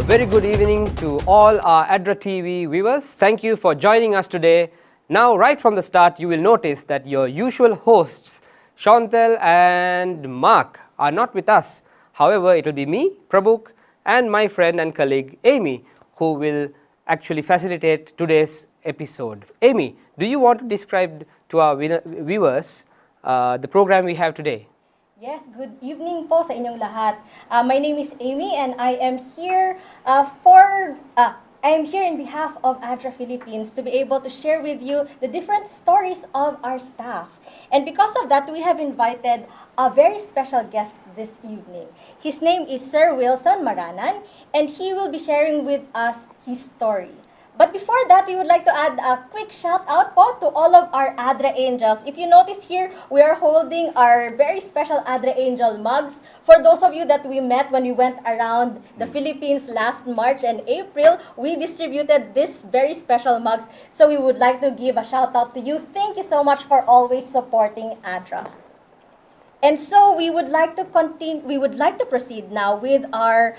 very good evening to all our ADRA TV viewers. Thank you for joining us today. Now, right from the start, you will notice that your usual hosts, Chantal and Mark, are not with us. However, it will be me, Prabhuk, and my friend and colleague, Amy, who will actually facilitate today's episode. Amy, do you want to describe to our viewers the program we have today? Yes, good evening po sa inyong lahat. My name is Amy and I am here in behalf of ADRA Philippines to be able to share with you the different stories of our staff. And because of that, we have invited a very special guest this evening. His name is Sir Wilson Maranan and he will be sharing with us his story. But before that, we would like to add a quick shout out po to all of our ADRA Angels. If you notice here, we are holding our very special ADRA Angel mugs. For those of you that we met when we went around the Philippines last March and April, we distributed this very special mugs. So we would like to give a shout out to you. Thank you so much for always supporting ADRA. And so we would like to continue. We would like to proceed now with our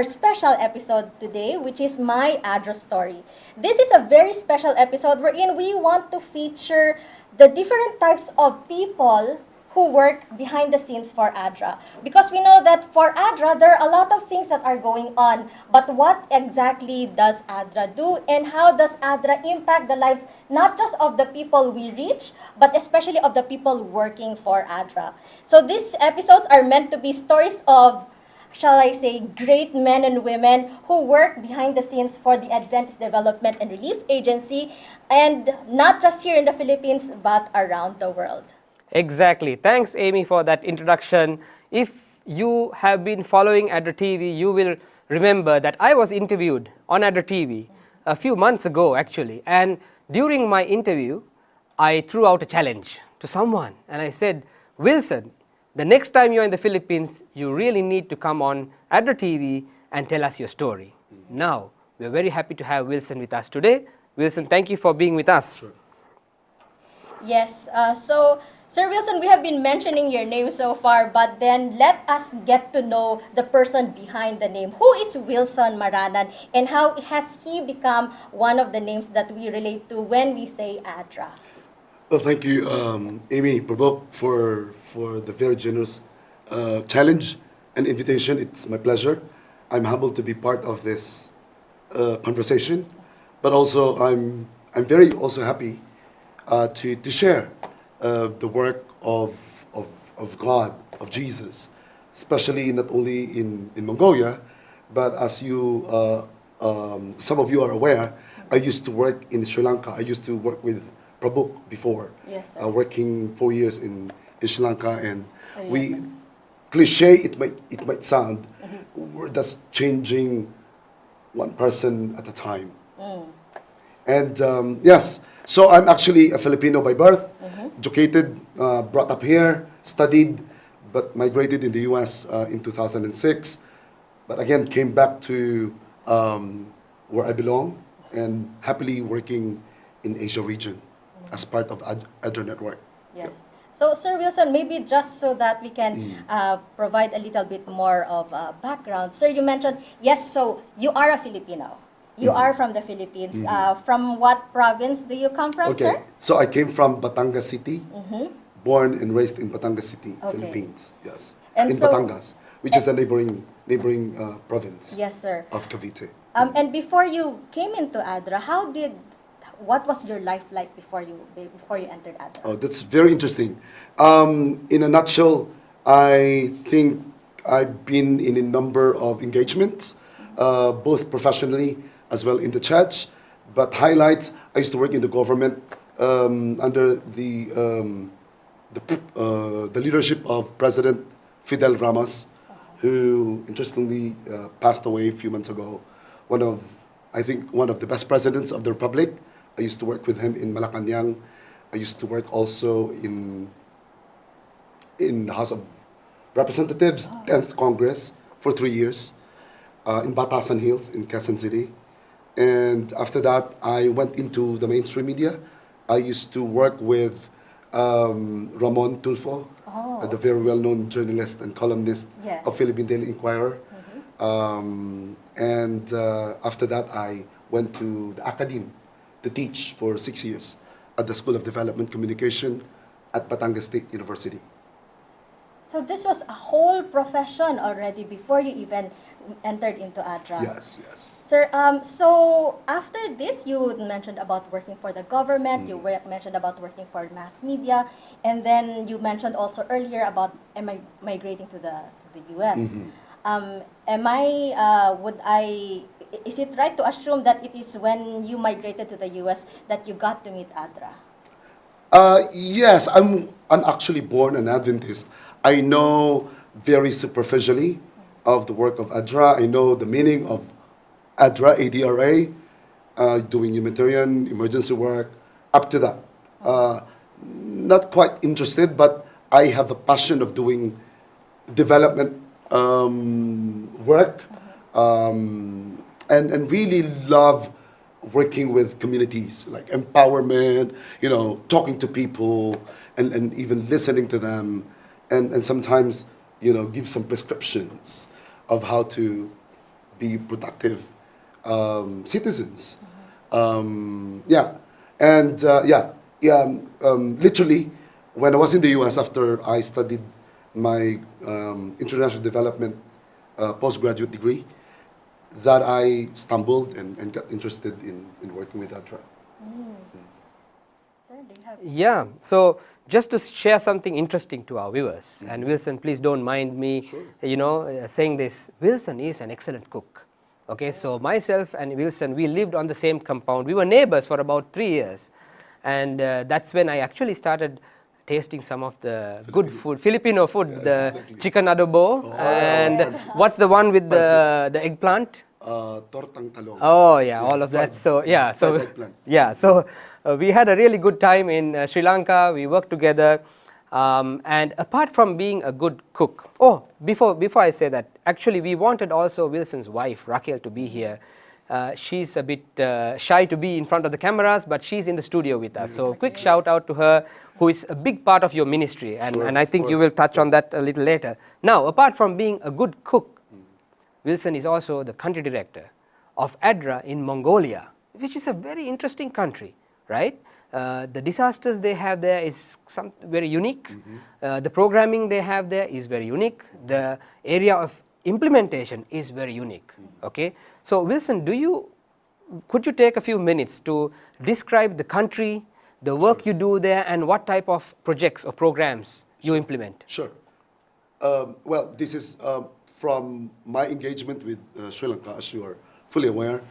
special episode today, which is My ADRA Story. This is a very special episode wherein we want to feature the different types of people who work behind the scenes for ADRA. Because we know that for ADRA, there are a lot of things that are going on. But what exactly does ADRA do and how does ADRA impact the lives not just of the people we reach, but especially of the people working for ADRA. So these episodes are meant to be stories of, shall I say, great men and women who work behind the scenes for the Adventist Development and Relief Agency, and not just here in the Philippines, but around the world. Exactly. Thanks, Amy, for that introduction. If you have been following ADRA TV, you will remember that I was interviewed on ADRA TV a few months ago, actually. And during my interview, I threw out a challenge to someone. And I said, Wilson, the next time you're in the Philippines, you really need to come on ADRA TV and tell us your story. Now, we're very happy to have Wilson with us today. Wilson, thank you for being with us. Sure. Yes, so Sir Wilson, we have been mentioning your name so far, but then let us get to know the person behind the name. Who is Wilson Maranan and how has he become one of the names that we relate to when we say ADRA? Well, thank you, Amy, Prabhuk, for the very generous challenge and invitation. It's my pleasure. I'm humbled to be part of this conversation, but also I'm very also happy to share the work of God, of Jesus, especially not only in Mongolia, but as you, some of you are aware, I used to work in Sri Lanka. I used to work with Prabhuk before, Yes, working 4 years in Sri Lanka, and yes, we, sir. cliche it might sound, we're just changing one person at a time. And yes, so I'm actually a Filipino by birth, educated, brought up here, studied, but migrated in the US in 2006. But again, came back to where I belong and happily working in Asia region as part of ADRA Network. Yes. So, Sir Wilson, maybe just so that we can provide a little bit more of background. Sir, you mentioned, yes, so you are a Filipino. You are from the Philippines. From what province do you come from, Okay, sir? so I came from Batangas City, born and raised in Batangas City, Okay. Philippines. Yes, And in so- Batangas, which is a neighboring province Yes, sir. of Cavite. And before you came into ADRA, what was your life like before you entered ADRA? Oh, that's very interesting. In a nutshell, I think I've been in a number of engagements, both professionally as well in the church. But highlights, I used to work in the government under the leadership of President Fidel Ramos, who interestingly passed away a few months ago. I think one of the best presidents of the Republic. I used to work with him in Malacanang. I used to work also in the House of Representatives, 10th Congress, for 3 years, in Batasan Hills, in Quezon City. And after that, I went into the mainstream media. I used to work with Ramon Tulfo, the very well-known journalist and columnist Yes. of Philippine Daily Inquirer. After that, I went to the academy to teach for 6 years at the School of Development Communication at Batangas State University. So this was a whole profession already before you even entered into ADRA. Yes, yes. Sir, so after this, you mentioned about working for the government, you mentioned about working for mass media, and then you mentioned also earlier about migrating to the US. Is it right to assume that it is when you migrated to the US that you got to meet ADRA? Yes, I'm actually born an Adventist. I know very superficially of the work of ADRA. I know the meaning of ADRA, ADRA, doing humanitarian emergency work, up to that. Not quite interested, but I have a passion of doing development work, and really love working with communities, like empowerment, talking to people, and even listening to them, and sometimes, give some prescriptions of how to be productive citizens. Literally, when I was in the U.S. after I studied my international development postgraduate degree, that I stumbled and got interested in working with ADRA. Sir, do you have... Yeah, so just to share something interesting to our viewers, and Wilson, please don't mind me, saying this. Wilson is an excellent cook. Okay, so myself and Wilson, we lived on the same compound. We were neighbors for about 3 years, and that's when I actually started tasting some of the good food, Filipino food, Yes, the exactly. chicken adobo, and what's the one with the eggplant? Tortang talong. Oh yeah, all of that. So yeah, so fried eggplant. yeah, so we had a really good time in Sri Lanka. We worked together, and apart from being a good cook, before I say that, actually we wanted also Wilson's wife Raquel to be here. She's a bit shy to be in front of the cameras, but she's in the studio with us. So quick shout out to her, who is a big part of your ministry, and I think you will touch on that a little later. Now, apart from being a good cook, Wilson is also the country director of ADRA in Mongolia, which is a very interesting country, right? The disasters they have there is very unique. The programming they have there is very unique. The area of implementation is very unique. Okay, so Wilson, could you take a few minutes to describe the country, the work you do there, and what type of projects or programs you implement? Sure. Well, this is from my engagement with Sri Lanka, as you are fully aware.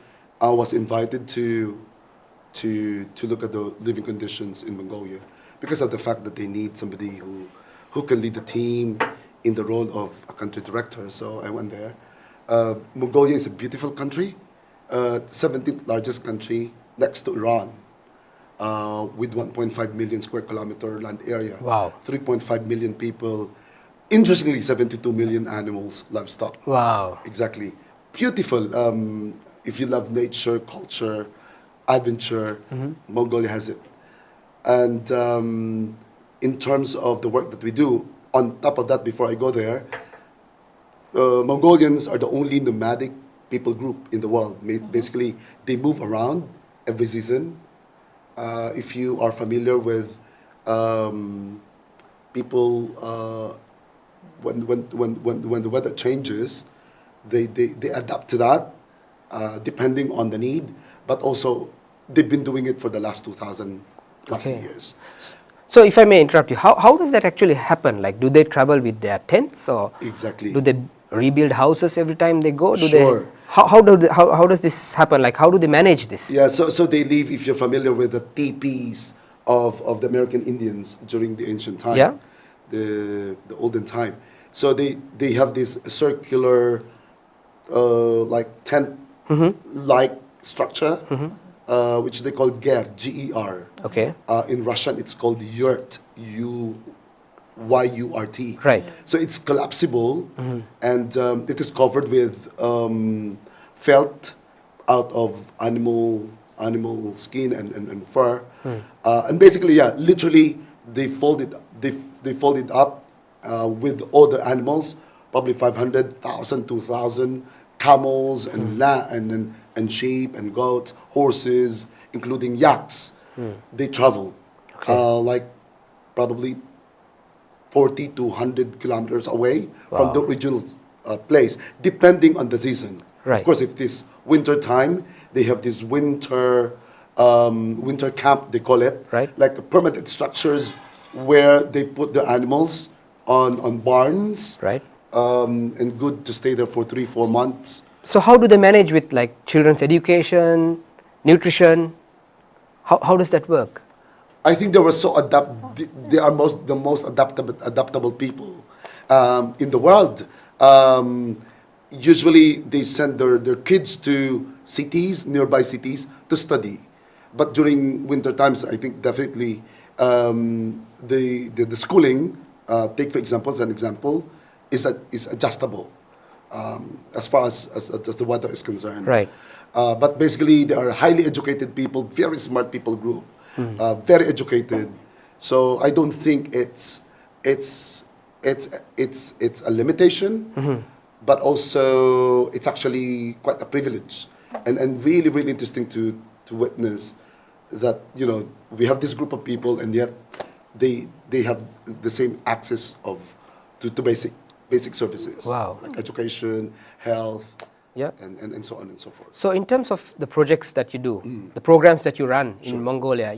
I was invited to look at the living conditions in Mongolia because of the fact that they need somebody who can lead the team in the role of a country director. So I went there. Mongolia is a beautiful country, 17th largest country next to Iran, with 1.5 million square kilometer land area. Wow. 3.5 million people. Interestingly, 72 million animals, livestock. Wow. Exactly. Beautiful. If you love nature, culture, adventure, Mongolia has it. And in terms of the work that we do, on top of that, before I go there, Mongolians are the only nomadic people group in the world. Basically, they move around every season. If you are familiar with people, when the weather changes, they adapt to that, depending on the need. But also, they've been doing it for the last 2,000 plus years. So if I may interrupt you, how does that actually happen? Like, do they travel with their tents, or Exactly. do they rebuild houses every time they go? Sure. How does this happen? Like, how do they manage this? Yeah, so they live, if you're familiar with the teepees of the American Indians during the ancient time, Yeah. the olden time. So they have this circular, like tent-like structure, which they call ger, G-E-R. Okay. In Russian, it's called yurt, Y-U-R-T. Right. So it's collapsible, and it is covered with felt out of animal skin and fur, and basically, literally they fold it up with all the animals, probably 500,000, 2,000 camels and sheep and goats, horses, including yaks. They travel like probably 40 to 100 kilometers away from the original place, depending on the season. Right. Of course, if this winter time, they have this winter camp, they call it, Right. like permanent structures where they put the animals on barns, Right. and good to stay there for 3-4 months. So how do they manage with like children's education, nutrition? How does that work? I think they were so they are the most adaptable people in the world. Usually they send their kids to nearby cities to study. But during winter times, I think definitely the schooling, take for example, as an example, is adjustable as far as the weather is concerned. Right. But basically, they are highly educated people, very smart people group, very educated. So I don't think it's a limitation, but also it's actually quite a privilege, and really really interesting to witness that we have this group of people, and yet they have the same access to basic services. Wow. Like education, health. Yeah. And so on and so forth. So in terms of the projects that you do, the programs that you run in Mongolia,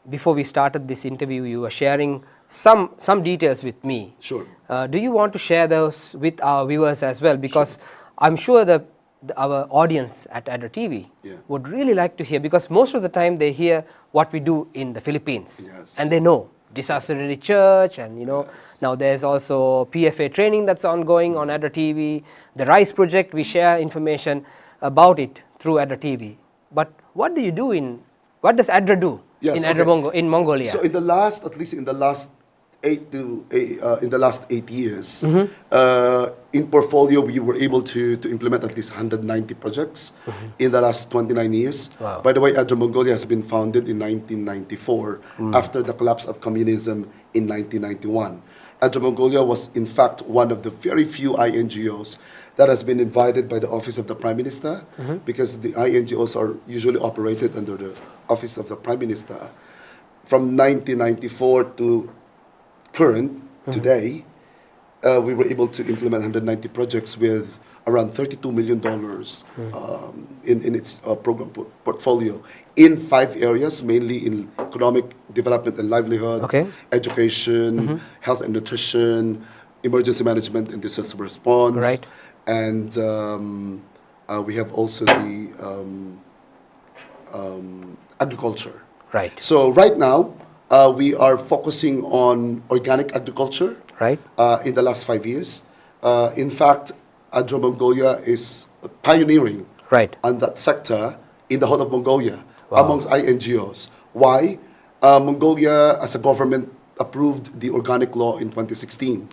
before we started this interview, you were sharing some details with me. Sure. Do you want to share those with our viewers as well? Because I'm sure that our audience at ADRA TV would really like to hear, because most of the time they hear what we do in the Philippines, and they know Disaster Relief Church, and now there's also PFA training that's ongoing on ADRA TV. The RISE project, we share information about it through ADRA TV. But what does ADRA do in Mongolia? So at least in the last 8 years, in portfolio we were able to implement at least 190 projects in the last 29 years. Wow. By the way, ADRA Mongolia has been founded in 1994 after the collapse of communism in 1991. ADRA Mongolia was in fact one of the very few INGOs that has been invited by the Office of the Prime Minister, because the INGOs are usually operated under the Office of the Prime Minister. From 1994 to current, today, we were able to implement 190 projects with around $32 million in its program portfolio in 5 areas, mainly in economic development and livelihood, education, health and nutrition, emergency management and disaster response. Right. And we have also the agriculture. Right. So right now, we are focusing on organic agriculture. Right. In the last 5 years. In fact, ADRA Mongolia is pioneering on that sector in the whole of Mongolia amongst INGOs. Why? Mongolia, as a government, approved the organic law in 2016.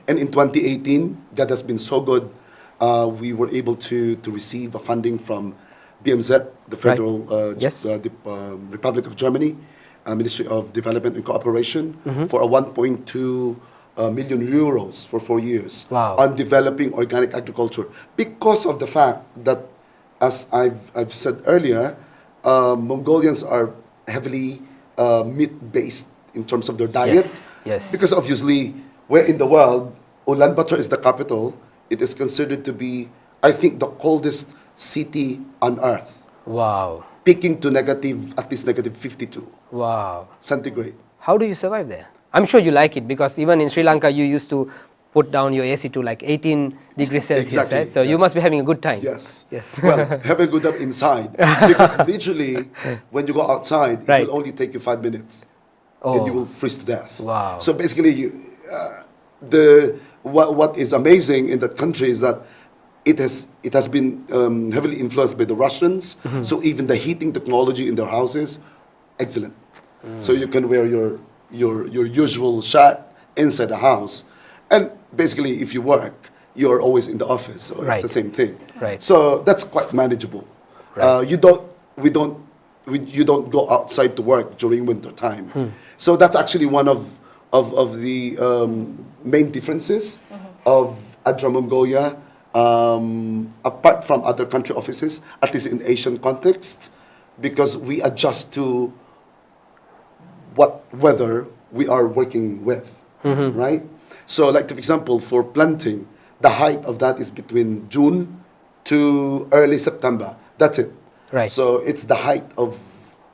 And in 2018, that has been so good. We were able to receive a funding from BMZ, the Federal Republic of Germany, Ministry of Development and Cooperation, for a 1.2 million euros for 4 years on developing organic agriculture, because of the fact that, as I've said earlier, Mongolians are heavily meat-based in terms of their diet. Yes. Because obviously, where in the world, Ulaanbaatar is the capital, it is considered to be, I think, the coldest city on earth. Wow. Peaking to at least negative 52. Wow. Centigrade. How do you survive there? I'm sure you like it, because even in Sri Lanka you used to put down your AC to like 18 degrees Celsius, Exactly, right? So you must be having a good time. Yes. Yes. Well, have a good time inside. Because literally, when you go outside, it will only take you 5 minutes. And you will freeze to death. Wow. So basically, what is amazing in that country is that it has been heavily influenced by the Russians. So even the heating technology in their houses, excellent. So you can wear your usual shirt inside the house, and basically if you work, you're always in the office, so it's the same thing. Right. So that's quite manageable. You don't go outside to work during winter time. So that's actually one of the main differences of ADRA Mongolia apart from other country offices, at least in Asian context, because we adjust to what weather we are working with, right? So, like, for example, for planting, the height of that is between June to early September. That's it. Right. So it's the height of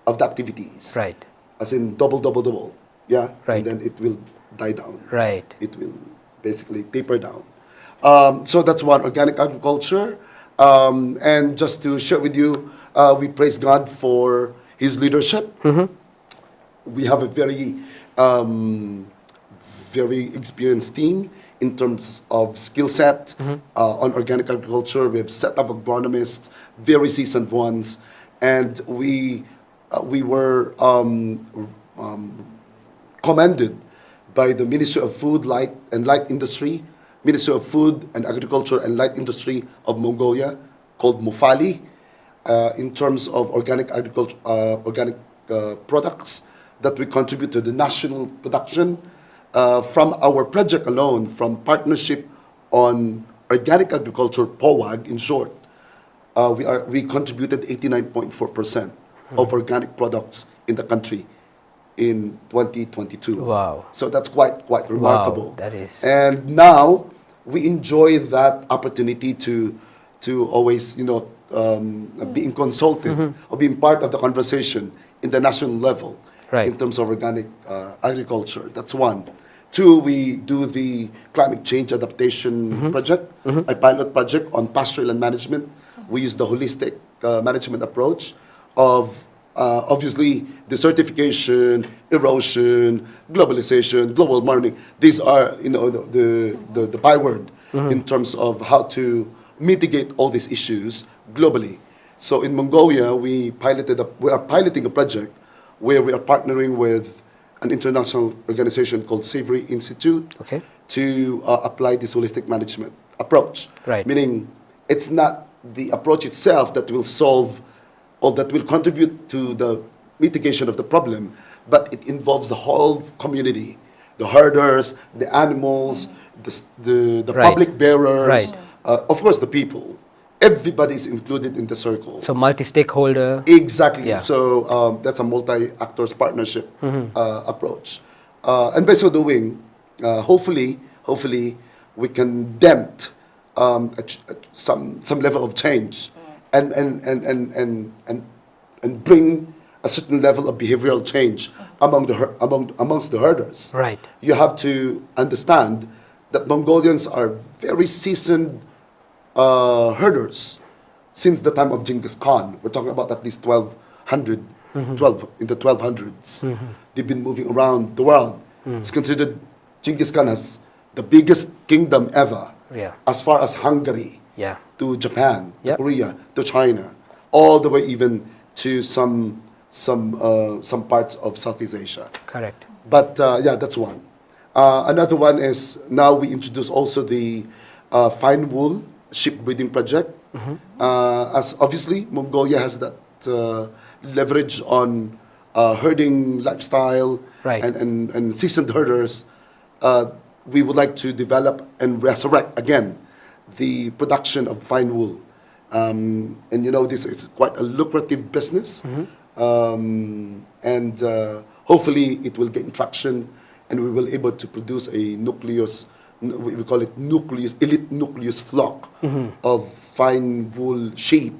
the activities. Right. As in double, yeah. Right. And then it will die down. Right. It will basically taper down. So that's one, organic agriculture. And just to share with you, we praise God for His leadership. We have a very experienced team in terms of skill set on organic agriculture. We have set up agronomists, very seasoned ones, and we were commended by the Ministry of Food, Light Industry, Ministry of Food and Agriculture and Light Industry of Mongolia, called Mufali, in terms of organic agriculture, organic products that we contribute to the national production. From our project alone, from partnership on organic agriculture, POAG in short, we contributed 89.4% of organic products in the country in 2022. Wow. So that's quite remarkable. Wow, that is. And now we enjoy that opportunity to always, being consulted or being part of the conversation in the national level. Right. In terms of organic agriculture. That's one. Two, we do the climate change adaptation project, a pilot project on pastoral land management. We use the holistic management approach of obviously desertification, erosion, globalization, global warming. These are the byword in terms of how to mitigate all these issues globally. So in Mongolia, we are piloting a project where we are partnering with an international organization called Savory Institute to apply this holistic management approach. Right. Meaning, it's not the approach itself that will solve or that will contribute to the mitigation of the problem, but it involves the whole community, the herders, the animals, the Right. public bearers, Right. Of course the people. Everybody is included in the circle. So multi-stakeholder. Exactly. Yeah. So that's a multi-actors partnership approach. And by so doing, hopefully, we can dent some level of change and bring a certain level of behavioral change amongst the herders. Right. You have to understand that Mongolians are very seasoned herders since the time of Genghis Khan. We're talking about at least 1200, 12 in the 1200s. They've been moving around the world. It's considered Genghis Khan as the biggest kingdom ever, Yeah. as far as Hungary, Yeah. to Japan, to Yep. Korea, to China, all the way even to some parts of Southeast Asia. Correct. But yeah, that's one. Another one is now we introduce also the fine wool sheep breeding project. As obviously Mongolia has that leverage on herding lifestyle Right. and seasoned herders. We would like to develop and resurrect again the production of fine wool. And this is quite a lucrative business. And hopefully it will gain traction and we will able to produce a nucleus, we call it nucleus, elite nucleus flock of fine wool sheep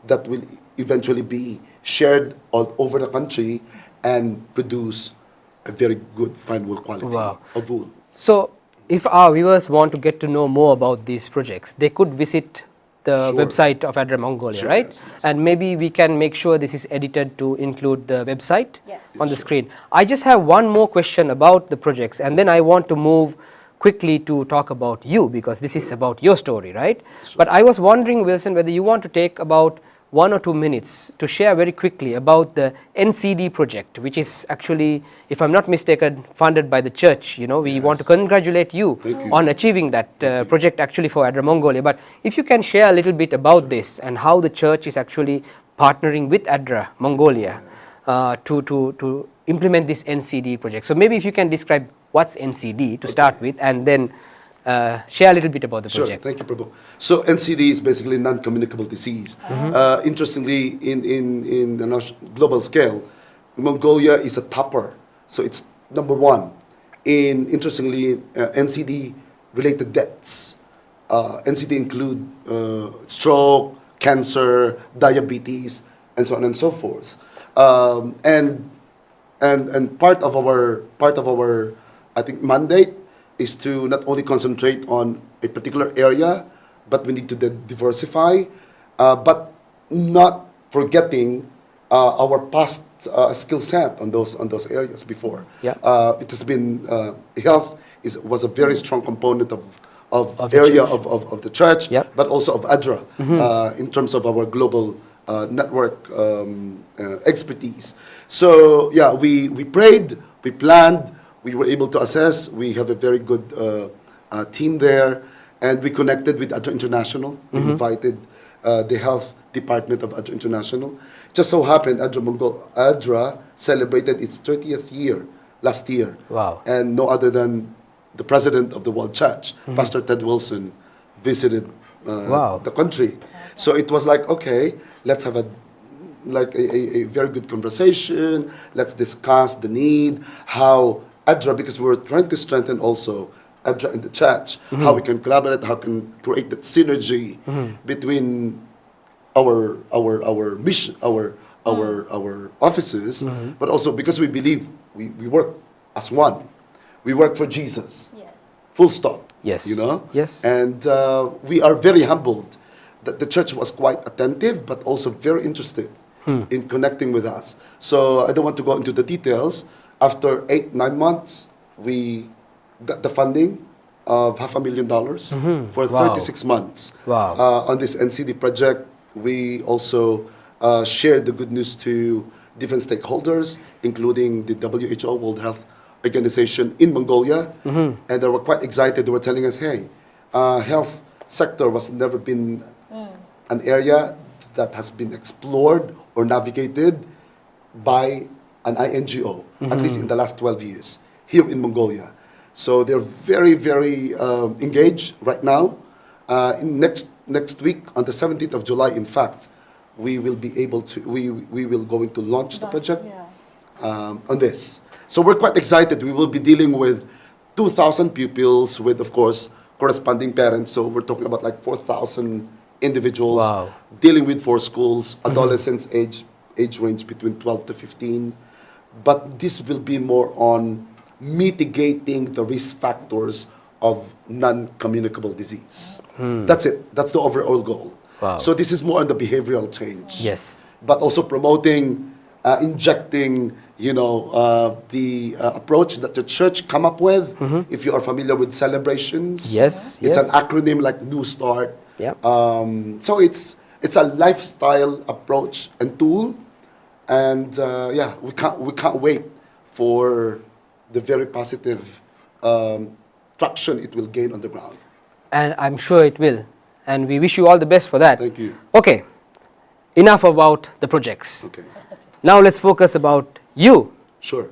that will eventually be shared all over the country and produce a very good fine wool quality Wow. of wool. So, if our viewers want to get to know more about these projects, they could visit the Sure. website of ADRA Mongolia, Sure, right? yes, yes. And maybe we can make sure this is edited to include the website Yes. on the screen. I just have one more question about the projects, and then I want to move quickly to talk about you, because this is about your story, right? But I was wondering, Wilson, whether you want to take about 1 or 2 minutes to share very quickly about the NCD project, which is actually, if I'm not mistaken, funded by the church. We want to congratulate you Thank you. on achieving that project actually for ADRA Mongolia. But if you can share a little bit about this and how the church is actually partnering with ADRA Mongolia to implement this NCD project. So maybe if you can describe what's NCD to start with, and then share a little bit about the Sure, project. thank you, Prabhu. So NCD is basically non-communicable disease. Interestingly, in the global scale, Mongolia is a topper. So it's number one in, interestingly, NCD-related deaths. NCD include stroke, cancer, diabetes, and so on and so forth. And part of our I think mandate is to not only concentrate on a particular area, but we need to diversify, but not forgetting our past skill set on those areas before. Yeah. It has been health was a very strong component of Of the area church. of the church, Yep. but also of ADRA in terms of our global network expertise. So yeah, we prayed, we planned, we were able to assess. We have a very good team there, and we connected with ADRA International. We invited the health department of ADRA International. Just so happened, ADRA celebrated its 30th year last year. Wow. And no other than the president of the World Church, Pastor Ted Wilson, visited Wow. the country. So it was like, okay, let's have a very good conversation. Let's discuss the need, how ADRA, because we're trying to strengthen also ADRA in the church, how we can collaborate, how we can create that synergy between our mission, our offices, but also because we believe we work as one. We work for Jesus. Yes. Full stop. Yes. You know? Yes. And we are very humbled that the church was quite attentive, but also very interested in connecting with us. So I don't want to go into the details. After 8-9 months, we got the funding of $500,000 for Wow. 36 months. Wow. On this NCD project, we also shared the good news to different stakeholders, including the WHO, World Health Organization in Mongolia, and they were quite excited. They were telling us, hey, health sector was never been an area that has been explored or navigated by an INGO, at least in the last 12 years, here in Mongolia. So they're very, very engaged right now. Next week, on the 17th of July, in fact, we will be able to, we will going to launch the project on this. So we're quite excited. We will be dealing with 2,000 pupils with, of course, corresponding parents. So we're talking about like 4,000 individuals. Wow. Dealing with 4 schools, adolescents age range between 12 to 15. But this will be more on mitigating the risk factors of non-communicable disease. That's it. That's the overall goal. Wow. So this is more on the behavioral change. Yes. But also promoting, injecting, the approach that the church come up with. If you are familiar with celebrations, Yes, it's yes. an acronym like New Start. Yep. So it's a lifestyle approach and tool, and we can't wait for the very positive traction it will gain on the ground. And I'm sure it will. And we wish you all the best for that. Thank you. Okay. Enough about the projects. Okay, Now let's focus about you, sure.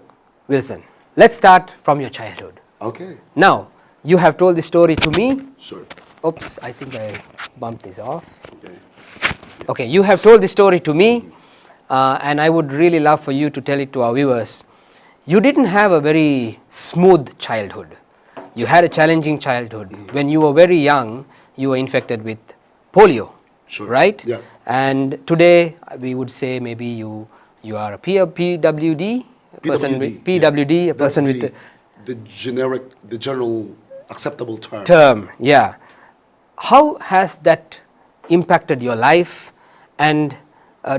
Wilson. Let's start from your childhood. Okay, Now, you have told the story to me. sure. Oops, I think I bumped this off. Okay. Okay, you have told the story to me, and I would really love for you to tell it to our viewers. You didn't have a very smooth childhood. You had a challenging childhood. When you were very young, you were infected with polio, Sure. right? Yeah. And today, we would say maybe you are a PWD, a person with PWD, a That's person with the general acceptable term. term, yeah. How has that impacted your life, and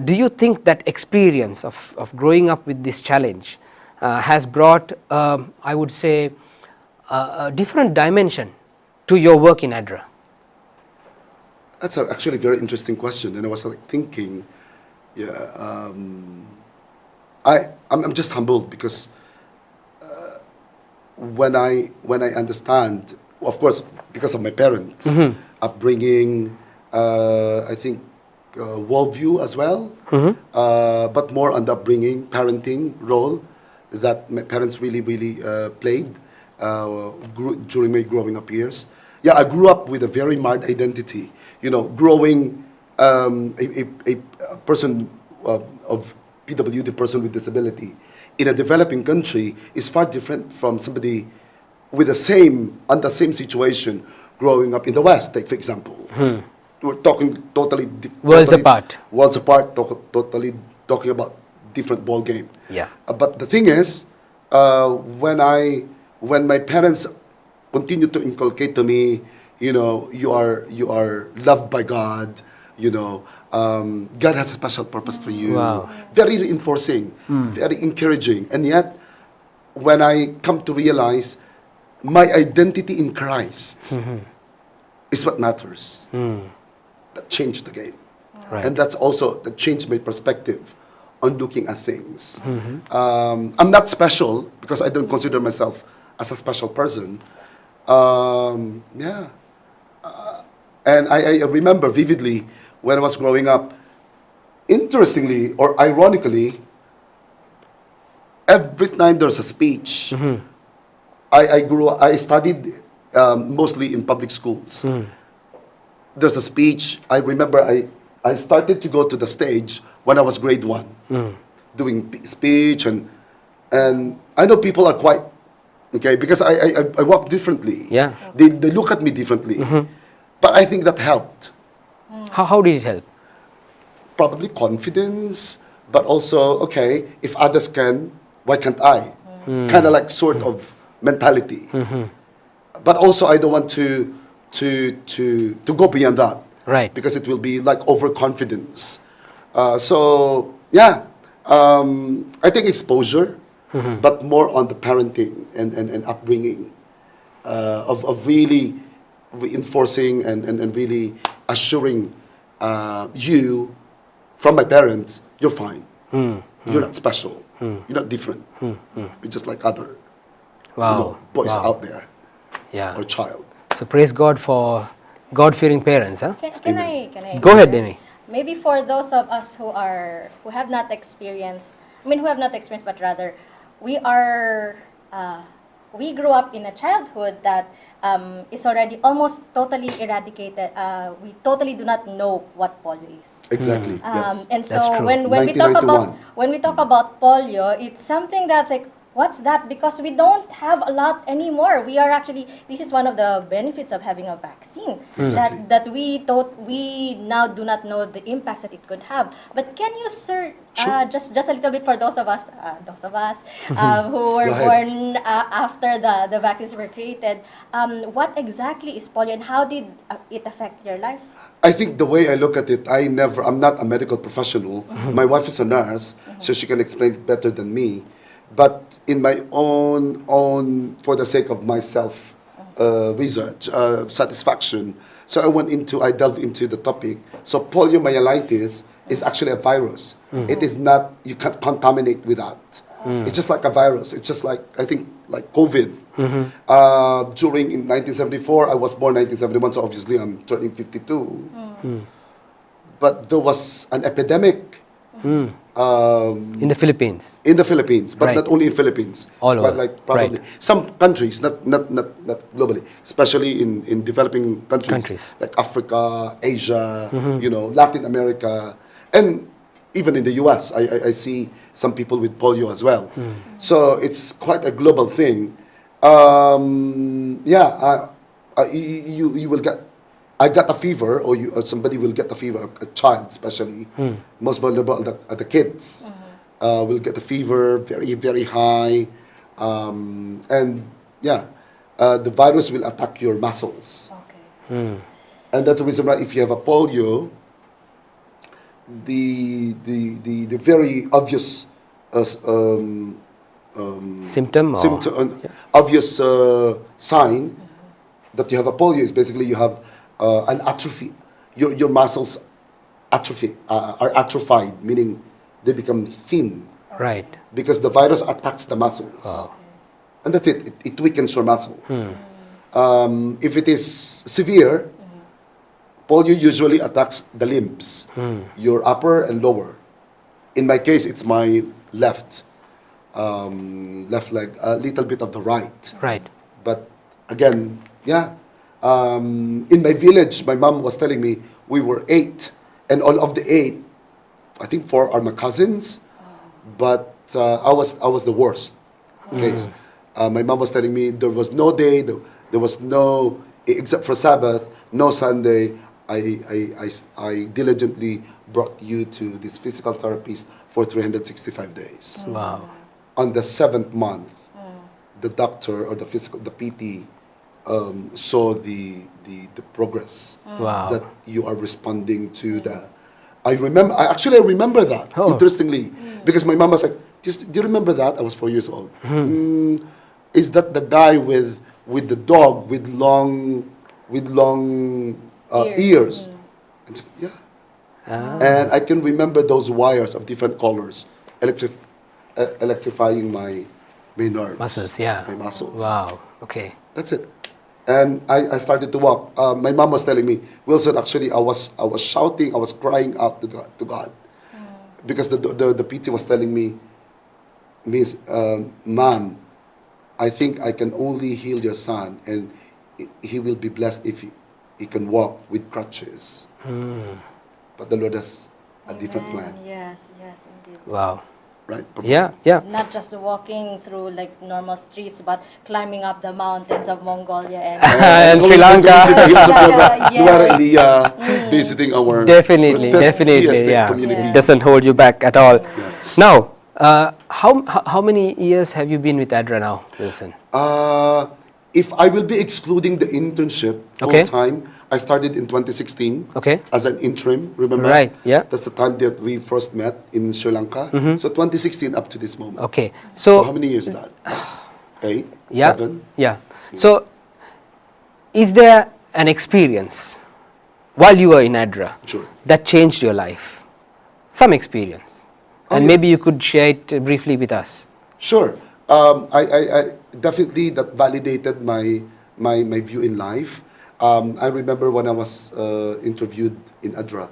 do you think that experience of growing up with this challenge has brought, I would say, a different dimension to your work in ADRA? That's actually a very interesting question, and I was thinking, I'm just humbled because when I understand, of course, because of my parents' upbringing, I think worldview as well, but more on the upbringing, parenting role that my parents really played during my growing up years. I grew up with a very marked identity. Growing a person of PWD, person with disability, in a developing country is far different from somebody with the same situation growing up in the West. Take for example, we're talking Worlds apart. Totally talking about different ball game. Yeah. But the thing is, when my parents continue to inculcate to me, you are loved by God. God has a special purpose for you. Wow. Very reinforcing, very encouraging. And yet, when I come to realize my identity in Christ is what matters, that changed the game. Right. And that's also that changed my perspective on looking at things. I'm not special because I don't consider myself as a special person. And I remember vividly when I was growing up, interestingly or ironically, every time there's a speech, I studied mostly in public schools. There's a speech, I remember I started to go to the stage when I was grade 1, doing speech, and I know people are quite, okay, because I walk differently. Yeah. They look at me differently. But I think that helped. How did it help? Probably confidence, but also, okay, if others can, why can't I? Kind of like sort of mentality. But also I don't want to go beyond that. Right. Because it will be like overconfidence. I think exposure, but more on the parenting and upbringing of really reinforcing and really assuring you from my parents, you're fine. You're not special. You're not different. You're just like other boys out there or child. So praise God for God-fearing parents, huh? Can I Go ahead, Amy. Maybe for those of us who have not experienced, but rather we grew up in a childhood that is already almost totally eradicated. We totally do not know what polio is. Exactly. Yes. And That's so true. when we talk about polio, it's something that's like, what's that? Because we don't have a lot anymore. This is one of the benefits of having a vaccine, Exactly. that we now do not know the impacts that it could have. But can you, sir, just a little bit for those of us who were Go ahead. born after the vaccines were created, what exactly is polio and how did it affect your life? I think the way I look at it, I'm not a medical professional. My wife is a nurse, so she can explain it better than me. But in my own for the sake of myself research, satisfaction, so I delved into the topic. So poliomyelitis is actually a virus. It is not, you can't contaminate with that. It's just like a virus. It's just like, I think, like COVID. In 1974, I was born 1971, so obviously I'm turning 52. But there was an epidemic In the Philippines. in the Philippines, but Right. not only in Philippines. All It's quite over. like probably some countries, not globally, especially in developing countries like Africa, Asia, Latin America, and even in the U.S. I see some people with polio as well. So it's quite a global thing. You will get. I got a fever, or somebody will get a fever. A child, especially, most vulnerable are the kids. Will get a fever, very very high, the virus will attack your muscles. Okay. And that's the reason why if you have a polio, the very obvious Symptom? Or? obvious sign that you have a polio is basically you have an atrophy. Your muscles are atrophied, meaning they become thin Right. because the virus attacks the muscles. Wow. And that's it. It weakens your muscle. If it is severe, polio usually attacks the limbs, your upper and lower. In my case, it's my left leg, a little bit of the right. Right. But again, In my village, my mom was telling me we were 8, and all of the 8, I think 4 are my cousins, but I was the worst case. My mom was telling me there was no day, there was no, except for Sabbath, no Sunday. I diligently brought you to this physical therapist for 365 days. Wow. On the 7th month, the doctor or the PT saw the progress Wow. that you are responding to the. I remember that, Oh. interestingly, because my mom was like, do you remember that? I was 4 years old. Is that the guy with the dog with long ears? And just, yeah. And I can remember those wires of different colors electrifying my nerves. Muscles, yeah. My muscles. Wow. Okay. That's it. And I started to walk. My mom was telling me, Wilson, actually, I was shouting, I was crying out to God. Because the PT was telling me, Miss, Ma'am, I think I can only heal your son, and he will be blessed if he can walk with crutches. But the Lord has a different plan, Yes, yes, indeed. Wow. right? Yeah, yeah. Not just walking through like normal streets, but climbing up the mountains of Mongolia And Sri going Lanka. to the hills of Yeah, Nuwara yes. Elia, visiting our Definitely, best definitely, estate yeah. community. Doesn't hold you back at all. Now, how many years have you been with ADRA now, Wilson? If I will be excluding the internship full Okay. time, I started in 2016 Okay. as an interim, remember? Right, yeah. That's the time that we first met in Sri Lanka. So 2016 up to this moment. Okay. So how many years is that? 8? Yeah. 7? Yeah. So, is there an experience while you were in ADRA Sure. that changed your life? Some experience. Oh, And maybe yes. you could share it briefly with us. Sure. I definitely that validated my view in life. I remember when I was interviewed in ADRA,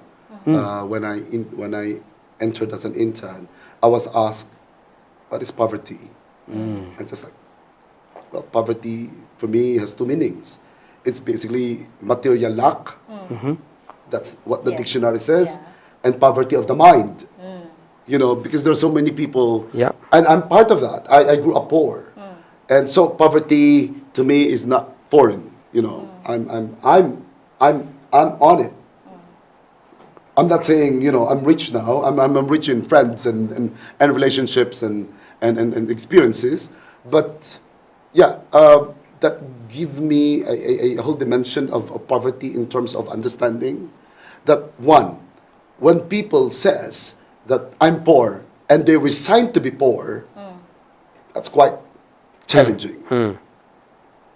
when I entered as an intern, I was asked, "What is poverty?" And just like, well, poverty for me has 2 meanings. It's basically material lack. That's what the Yes. dictionary says, Yeah. and poverty of the mind. You know, because there's so many people, Yeah. and I'm part of that. I grew up poor, and so poverty to me is not foreign. You know, I'm on it. I'm not saying, you know, I'm rich now. I'm rich in friends and relationships and experiences, but yeah, that give me a whole dimension of poverty in terms of understanding that when people says that I'm poor and they resign to be poor, that's quite challenging.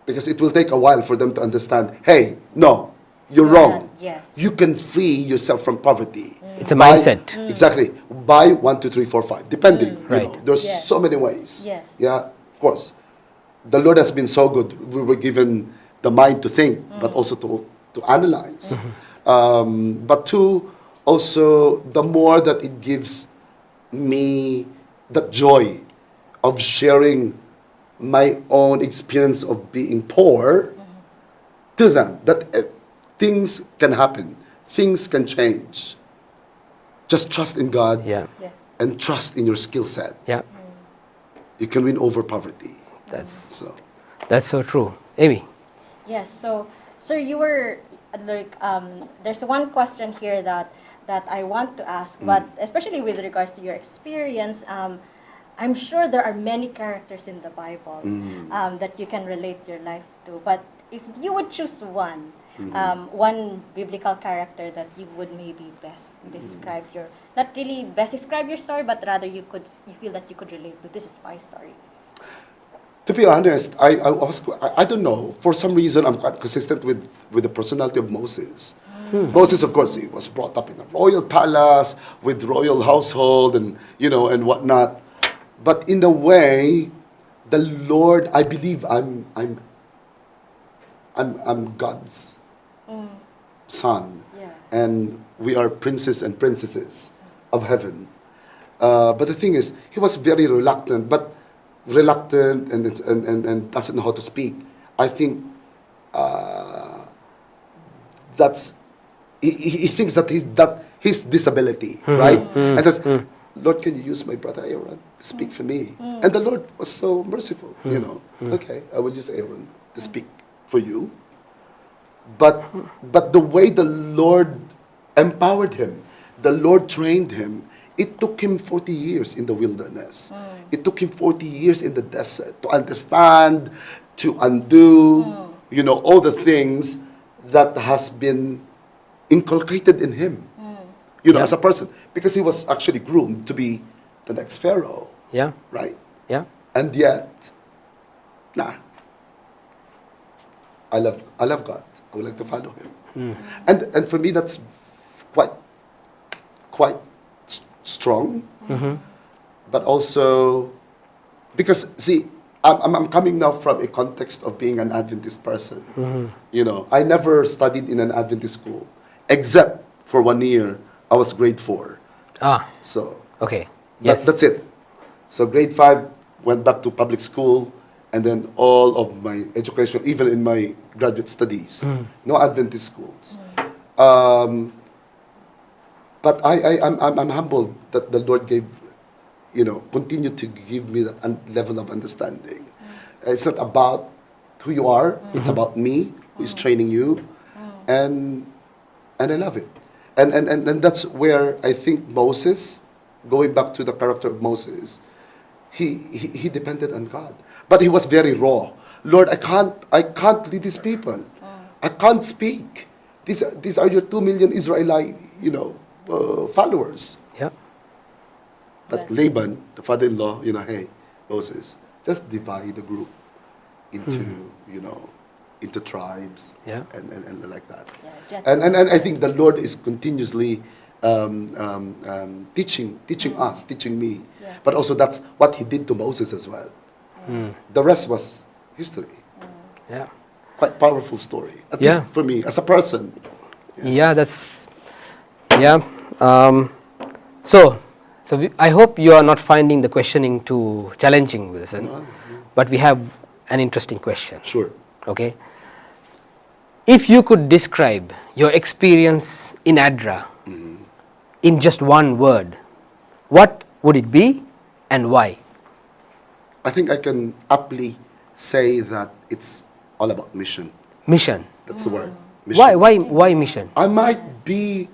Because it will take a while for them to understand, hey, no, you're Yeah, wrong. yes. You can free yourself from poverty. It's a by- mindset. Exactly. By 1, 2, 3, 4, 5, depending. You Right. know, there's Yes. so many ways. Yes. Yeah, of course. The Lord has been so good. We were given the mind to think, but also to analyze. But 2, also, the more that it gives me that joy of sharing my own experience of being poor to them, that things can happen, things can change. Just trust in God Yeah. Yes. and trust in your skill set. Yeah. You can win over poverty. That's So so true. Amy. Yes. So, sir, you were like, there's one question here that I want to ask, but especially with regards to your experience, I'm sure there are many characters in the Bible that you can relate your life to. But if you would choose one, one biblical character that you would maybe best describe your, not really best describe your story, but rather you feel that you could relate to. This is my story. to be honest, I don't know. For some reason, I'm quite consistent with the personality of Moses. Moses, of course, he was brought up in a royal palace with royal household and and whatnot. But in a way, the Lord, I believe I'm God's son, Yeah. and we are princes and princesses of heaven. But the thing is, he was very reluctant, and doesn't know how to speak. I think that's he thinks that his disability, right? And that's, Lord, can you use my brother Aaron to speak for me? And the Lord was so merciful, you know. Okay, I will use Aaron to speak for you. But the way the Lord empowered him, the Lord trained him, it took him 40 years in the wilderness. It took him 40 years in the desert to understand, to undo, you know, all the things that has been inculcated in him, you know, as a person. Because he was actually groomed to be the next Pharaoh, Yeah. right? Yeah. And yet, nah. I love God. I would like to follow Him. And for me, that's quite strong. But also, because see, I'm coming now from a context of being an Adventist person. You know, I never studied in an Adventist school, except for 1 year. I was grade 4. Ah. So Okay. Yes. that's it. So grade 5 went back to public school, and then all of my education, even in my graduate studies, no Adventist schools. But I'm humbled that the Lord gave, you know, continue to give me that level of understanding. It's not about who you are; it's about me who is training you, and I love it. And that's where I think Moses, going back to the character of Moses, he depended on God. But he was very raw. Lord, I can't lead these people. I can't speak. These are your 2 million Israelite, you know, followers. Yeah. But Laban, the father-in-law, you know, hey, Moses, just divide the group into, you know, into tribes. Yeah. And like that. Yeah, And I think the Lord is continuously teaching us, teaching me. Yeah. But also that's what He did to Moses as well. The rest was history. Yeah. Quite powerful story, at Yeah. least for me as a person. Yeah, that's, yeah. I hope you are not finding the questioning too challenging, Wilson. No. But we have an interesting question. Sure. Okay. If you could describe your experience in ADRA in just one word, what would it be and why? I think I can aptly say that it's all about mission. Mission. That's the word. Mission. Why mission? I might be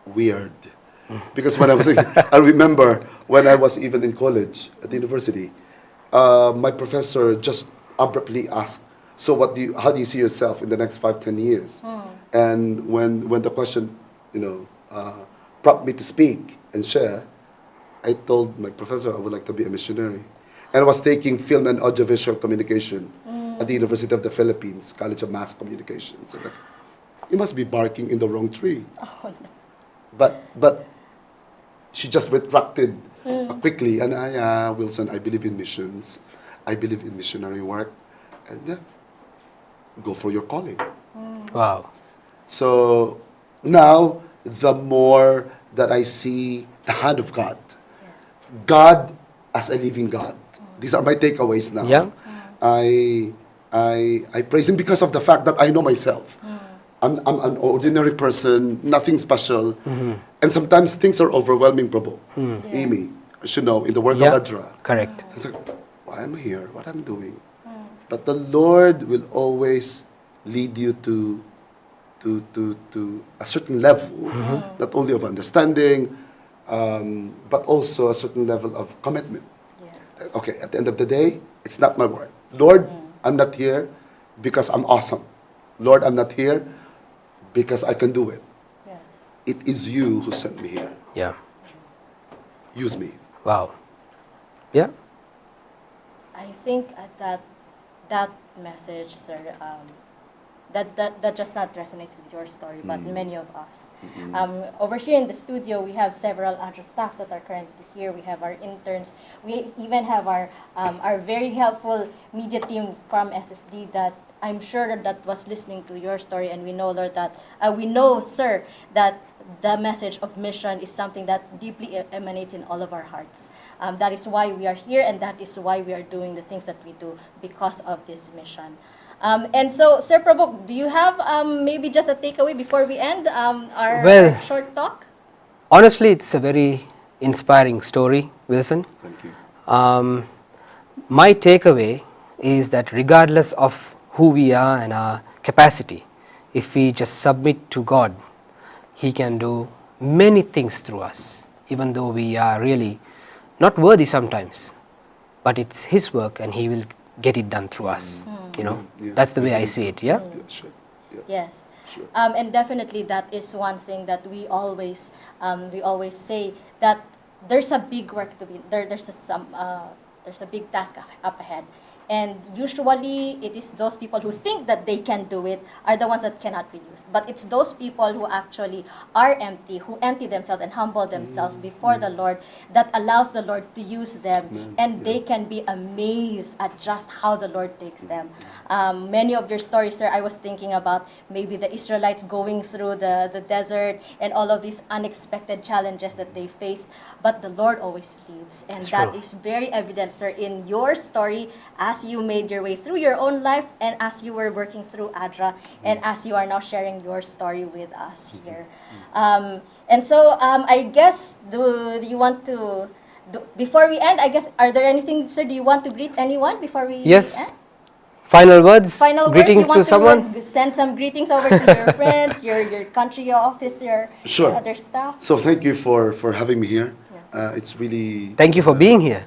weird because when I was, I remember when I was even in college at the university, my professor just abruptly asked, "So how do you see yourself in the next 5-10 years?" And when the question, you know, prompted me to speak and share, I told my professor I would like to be a missionary. And I was taking film and audiovisual communication at the University of the Philippines, College of Mass Communication. So like, you must be barking in the wrong tree. Oh, no. But she just retracted quickly, and Wilson, I believe in missions. I believe in missionary work, and yeah, go for your calling. Wow. So now, the more that I see the hand of God, God as a living God. These are my takeaways now. Yeah. I praise Him because of the fact that I know myself. I'm an ordinary person, nothing special, and sometimes things are overwhelming, Prabhu. Amy, as you know, in the work Yeah. of ADRA. Correct. It's like, why am I here? What I'm doing? But the Lord will always lead you to a certain level, not only of understanding, but also a certain level of commitment. Yeah. Okay, at the end of the day, it's not my word. Lord, I'm not here because I'm awesome. Lord, I'm not here because I can do it. Yeah. It is you who sent me here. Yeah. Use me. Wow. Yeah. I think that message, sir, that just not resonates with your story, but many of us. Over here in the studio, we have several other staff that are currently here. We have our interns. We even have our very helpful media team from SSD that I'm sure that was listening to your story, and we know, Lord, that we know, sir, that the message of mission is something that deeply emanates in all of our hearts. That is why we are here, and that is why we are doing the things that we do, because of this mission. And so, Sir Prabhu, do you have maybe just a takeaway before we end our Well, short talk? Honestly, it's a very inspiring story, Wilson. Thank you. My takeaway is that regardless of who we are and our capacity, if we just submit to God, He can do many things through us, even though we are really not worthy sometimes. But it's His work and He will get it done through us. You know, Yeah, that's the way I believe see so. it, yeah? Yeah, sure. Yeah. Yes. Sure. And definitely that is one thing that we always say, that there's a big work to be there's a big task up ahead. And usually it is those people who think that they can do it are the ones that cannot be used. But it's those people who actually are empty, who empty themselves and humble themselves before the Lord, that allows the Lord to use them. And they can be amazed at just how the Lord takes them. Many of your stories, sir, I was thinking about maybe the Israelites going through the desert and all of these unexpected challenges that they faced. But the Lord always leads. And That's that true. is very evident, sir, in your story as you made your way through your own life and as you were working through ADRA and as you are now sharing your story with us here. And so I guess, do you want to, before we end, I guess, are there anything, sir, do you want to greet anyone before we Yes. end? Final words, Final greetings words, you want to someone? send some greetings over to your friends, your country, your office, your Sure. other staff? So thank you for having me here. It's really Thank you for being here.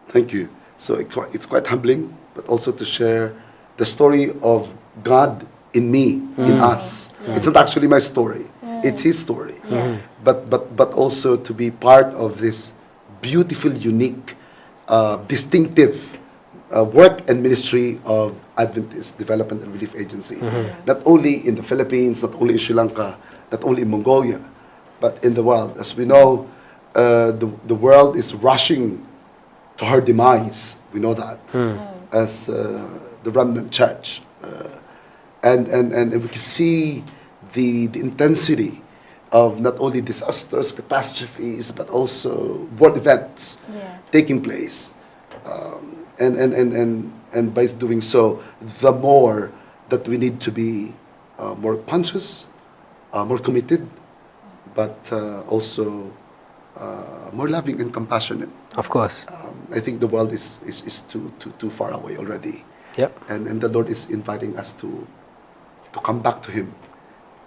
Thank you. So it's quite humbling, but also to share the story of God in me, in us. It's not actually my story; it's His story. Yes. But also to be part of this beautiful, unique, distinctive work and ministry of Adventist Development and Relief Agency. Not only in the Philippines, not only in Sri Lanka, not only in Mongolia, but in the world. As we know, the world is rushing to her demise. We know that as the remnant church, and we can see the intensity of not only disasters, catastrophes, but also world events Yeah. taking place. And by doing so, the more that we need to be more conscious, more committed, but also more loving and compassionate. Of course. I think the world is too far away already, Yep. and the Lord is inviting us to come back to Him.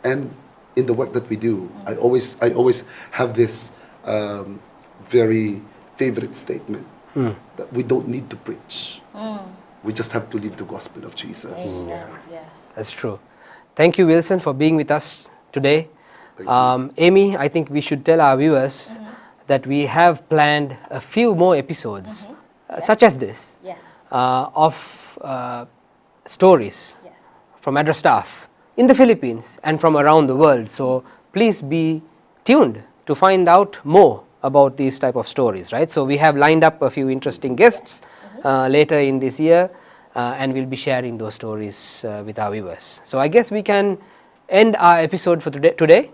And in the work that we do, I always have this very favorite statement that we don't need to preach. We just have to live the gospel of Jesus. Amen. Yes. That's true. Thank you, Wilson, for being with us today. Thank you. Amy, I think we should tell our viewers that we have planned a few more episodes, such as this, Yes. of stories Yeah. from ADRA staff in the Philippines and from around the world. So please be tuned to find out more about these type of stories, right? So we have lined up a few interesting guests later in this year, and we'll be sharing those stories with our viewers. So I guess we can end our episode for today.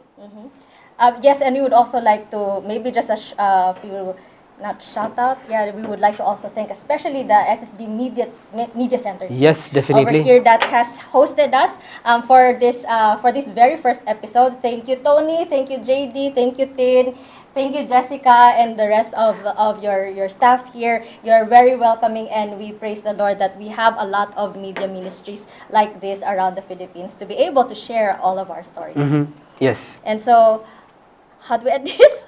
Yes, and we would also like to maybe just a few, not shout out. Yeah, we would like to also thank especially the SSD Media Center. Yes, definitely. Over here that has hosted us for this very first episode. Thank you, Tony. Thank you, JD. Thank you, Tin. Thank you, Jessica, and the rest of your staff here. You're very welcoming, and we praise the Lord that we have a lot of media ministries like this around the Philippines to be able to share all of our stories. Yes. And so, how do we end this?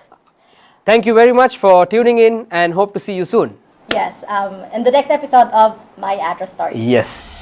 Thank you very much for tuning in and hope to see you soon. Yes, in the next episode of My ADRA Story. Yes.